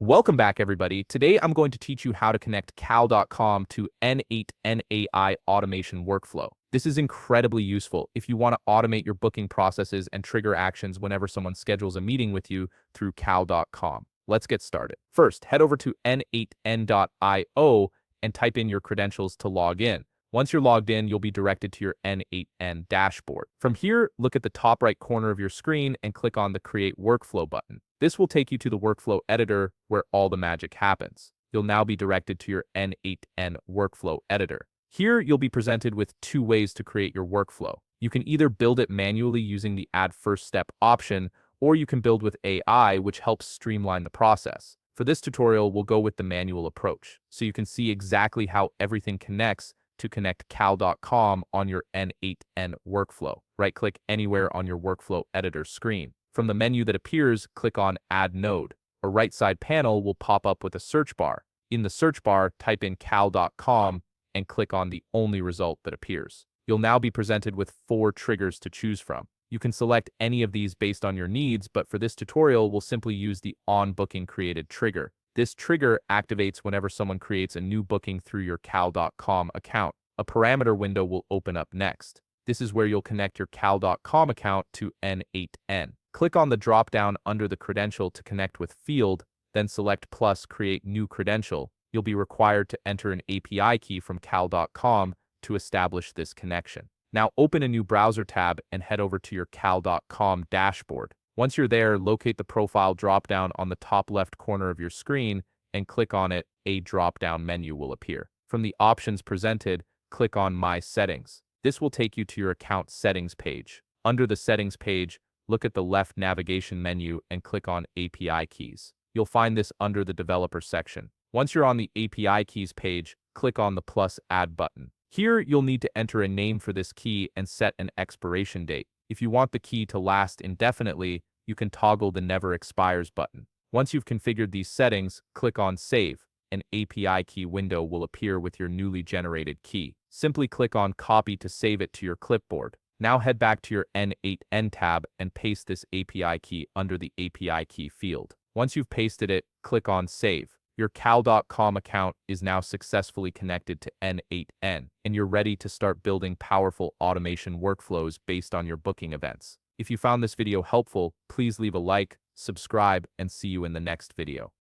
Welcome back, everybody. Today, I'm going to teach you how to connect cal.com to N8n AI automation workflow. This is incredibly useful if you want to automate your booking processes and trigger actions whenever someone schedules a meeting with you through cal.com. Let's get started. First, head over to n8n.io and type in your credentials to log in. Once you're logged in, you'll be directed to your N8n dashboard. From here, look at the top right corner of your screen and click on the Create Workflow button. This will take you to the workflow editor where all the magic happens. You'll now be directed to your N8n workflow editor. Here, you'll be presented with two ways to create your workflow. You can either build it manually using the Add First Step option, or you can build with AI, which helps streamline the process. For this tutorial, we'll go with the manual approach, so you can see exactly how everything connects to connect cal.com on your N8n workflow. Right-click anywhere on your workflow editor screen. From the menu that appears, click on Add Node. A right side panel will pop up with a search bar. In the search bar, type in cal.com and click on the only result that appears. You'll now be presented with 4 triggers to choose from. You can select any of these based on your needs, but for this tutorial, we'll simply use the On Booking Created trigger. This trigger activates whenever someone creates a new booking through your cal.com account. A parameter window will open up next. This is where you'll connect your cal.com account to N8n. Click on the drop-down under the credential to connect with field, then select plus Create New Credential. You'll be required to enter an API key from cal.com to establish this connection. Now open a new browser tab and head over to your cal.com dashboard. Once you're there, locate the profile drop-down on the top left corner of your screen and click on it. A drop-down menu will appear. From the options presented, click on My Settings. This will take you to your account settings page. Under the settings page, look at the left navigation menu and click on API Keys. You'll find this under the Developer section. Once you're on the API Keys page, click on the plus Add button. Here, you'll need to enter a name for this key and set an expiration date. If you want the key to last indefinitely, you can toggle the Never Expires button. Once you've configured these settings, click on Save. An API key window will appear with your newly generated key. Simply click on Copy to save it to your clipboard. Now head back to your N8n tab and paste this API key under the API key field. Once you've pasted it, click on Save. Your cal.com account is now successfully connected to N8n, and you're ready to start building powerful automation workflows based on your booking events. If you found this video helpful, please leave a like, subscribe, and see you in the next video.